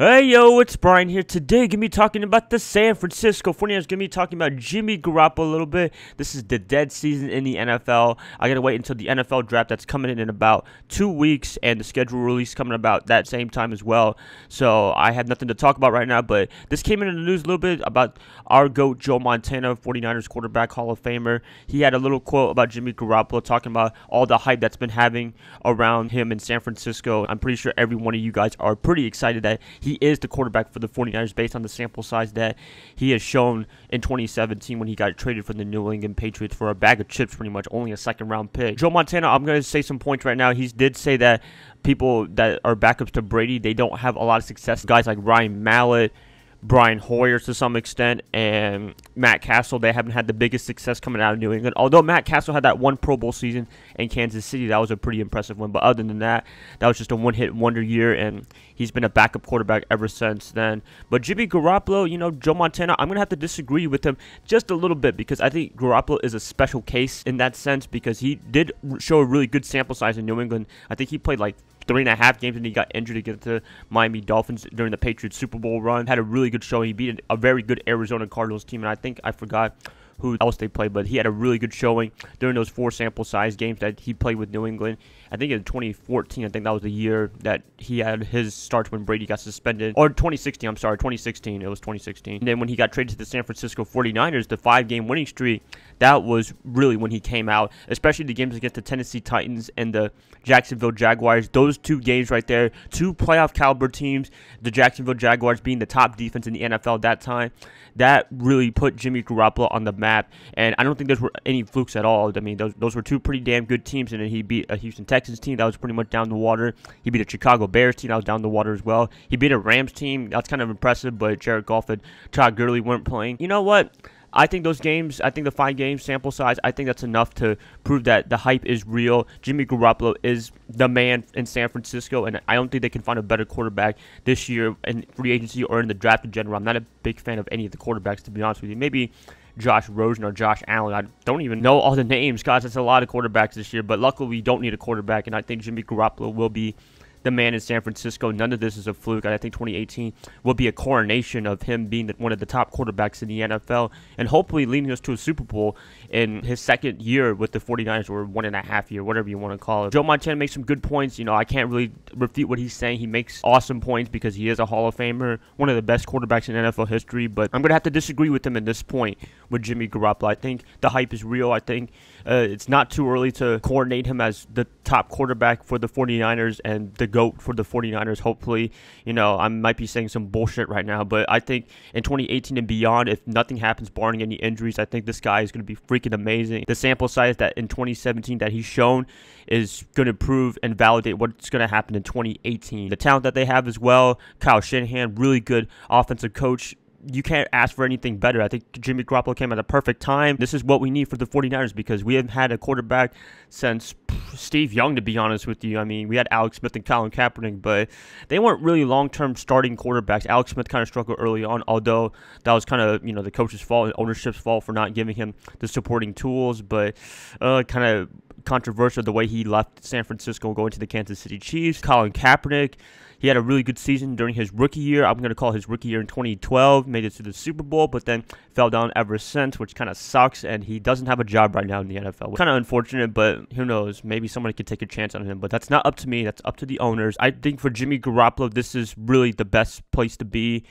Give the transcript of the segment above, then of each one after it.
Hey yo, it's Brian here. Today, gonna be talking about the San Francisco 49ers. Gonna be talking about Jimmy Garoppolo a little bit. This is the dead season in the NFL. I gotta wait until the NFL draft that's coming in about 2 weeks, and the schedule release coming about that same time as well. So I have nothing to talk about right now, but this came in the news a little bit about our GOAT, Joe Montana, 49ers quarterback, Hall of Famer. He had a little quote about Jimmy Garoppolo talking about all the hype that's been having around him in San Francisco. I'm pretty sure every one of you guys are pretty excited that he is the quarterback for the 49ers based on the sample size that he has shown in 2017 when he got traded from the New England Patriots for a bag of chips, pretty much only a second-round pick. Joe Montana, I'm going to say some points right now. He did say that people that are backups to Brady, they don't have a lot of success. Guys like Ryan Mallett, Brian Hoyer to some extent, and Matt Castle, they haven't had the biggest success coming out of New England. Although Matt Castle had that one Pro Bowl season in Kansas City, that was a pretty impressive one. But other than that, that was just a one-hit wonder year, and he's been a backup quarterback ever since then. But Jimmy Garoppolo, Joe Montana, I'm going to have to disagree with him just a little bit because I think Garoppolo is a special case in that sense because he did show a really good sample size in New England. I think he played like 3.5 games and he got injured against the Miami Dolphins during the Patriots Super Bowl run. Had a really good showing. He beat a very good Arizona Cardinals team, and I think I forgot who else they played, but he had a really good showing during those 4 sample size games that he played with New England. I think in 2014, I think that was the year that he had his starts when Brady got suspended. Or 2016, I'm sorry, 2016. It was 2016. And then when he got traded to the San Francisco 49ers, the 5-game winning streak, that was really when he came out, especially the games against the Tennessee Titans and the Jacksonville Jaguars. Those 2 games right there, 2 playoff caliber teams, the Jacksonville Jaguars being the top defense in the NFL at that time, that really put Jimmy Garoppolo on the map. And I don't think there were any flukes at all. I mean, those were 2 pretty damn good teams, and then he beat a Houston Texans team that was pretty much down the water. He beat a Chicago Bears team that was down the water as well. He beat a Rams team. That's kind of impressive, but Jared Goff and Todd Gurley weren't playing. You know what? I think those games, I think the 5-game sample size, I think that's enough to prove that the hype is real. Jimmy Garoppolo is the man in San Francisco, and I don't think they can find a better quarterback this year in free agency or in the draft in general. I'm not a big fan of any of the quarterbacks, to be honest with you. Maybe Josh Rosen or Josh Allen. I don't even know all the names, guys. That's a lot of quarterbacks this year, but luckily we don't need a quarterback, and I think Jimmy Garoppolo will be the man in San Francisco. None of this is a fluke. I think 2018 will be a coronation of him being one of the top quarterbacks in the NFL and hopefully leading us to a Super Bowl in his second year with the 49ers, or 1.5 year, whatever you want to call it. Joe Montana makes some good points. I can't really refute what he's saying. He makes awesome points because he is a Hall of Famer, one of the best quarterbacks in NFL history, but I'm going to have to disagree with him in this point with Jimmy Garoppolo. I think the hype is real. I think it's not too early to coronate him as the top quarterback for the 49ers and the GOAT for the 49ers. Hopefully, I might be saying some bullshit right now, but I think in 2018 and beyond, if nothing happens barring any injuries, I think this guy is going to be freaking amazing. The sample size that in 2017 that he's shown is going to prove and validate what's going to happen in 2018. The talent that they have as well, Kyle Shanahan, really good offensive coach. You can't ask for anything better. I think Jimmy Garoppolo came at a perfect time. This is what we need for the 49ers because we haven't had a quarterback since Steve Young, to be honest with you. I mean, we had Alex Smith and Colin Kaepernick, but they weren't really long-term starting quarterbacks. Alex Smith kind of struggled early on, although that was kind of, the coach's fault and ownership's fault for not giving him the supporting tools, but kind of controversial the way he left San Francisco going to the Kansas City Chiefs. Colin Kaepernick, he had a really good season during his rookie year. I'm going to call his rookie year in 2012. Made it to the Super Bowl, but then fell down ever since, which kind of sucks. And he doesn't have a job right now in the NFL. Kind of unfortunate, but who knows? Maybe somebody could take a chance on him. But that's not up to me. That's up to the owners. I think for Jimmy Garoppolo, this is really the best place to be.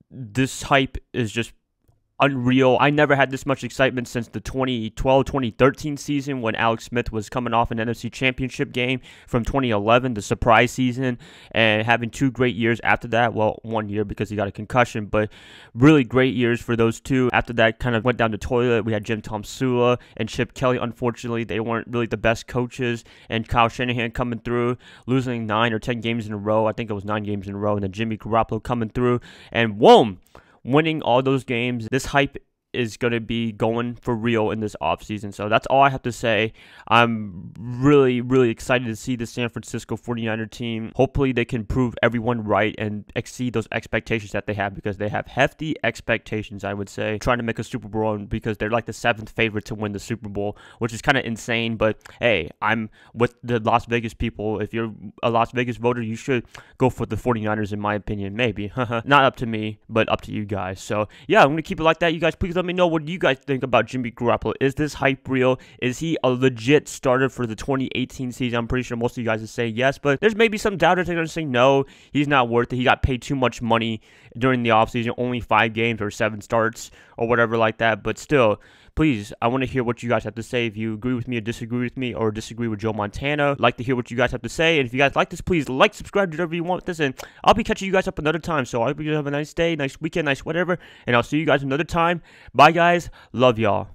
This hype is just unreal. I never had this much excitement since the 2012-2013 season when Alex Smith was coming off an NFC Championship game from 2011, the surprise season, and having 2 great years after that. Well, 1 year because he got a concussion, but really great years for those 2. After that, kind of went down the toilet. We had Jim Tomsula and Chip Kelly. Unfortunately, they weren't really the best coaches, and Kyle Shanahan coming through, losing 9 or 10 games in a row. I think it was 9 games in a row, and then Jimmy Garoppolo coming through, and whoa, winning all those games. This hype is going to be going for real in this offseason. So that's all I have to say. I'm really, really excited to see the San Francisco 49er team. Hopefully they can prove everyone right and exceed those expectations that they have, because they have hefty expectations, I would say, trying to make a Super Bowl run, because they're like the 7th favorite to win the Super Bowl, which is kind of insane. But hey, I'm with the Las Vegas people. If you're a Las Vegas voter, you should go for the 49ers, in my opinion. Maybe. Not up to me, but up to you guys. So yeah, I'm going to keep it like that. You guys, please let me know what you guys think about Jimmy Garoppolo. Is this hype real? Is he a legit starter for the 2018 season? I'm pretty sure most of you guys are saying yes, but there's maybe some doubters that are going to say no, he's not worth it. He got paid too much money during the offseason, only 5 games or 7 starts or whatever like that. But still, please, I want to hear what you guys have to say. If you agree with me or disagree with Joe Montana, I'd like to hear what you guys have to say. And if you guys like this, please like, subscribe, do whatever you want with this. And I'll be catching you guys up another time. So I hope you guys have a nice day, nice weekend, nice whatever. And I'll see you guys another time. Bye, guys. Love y'all.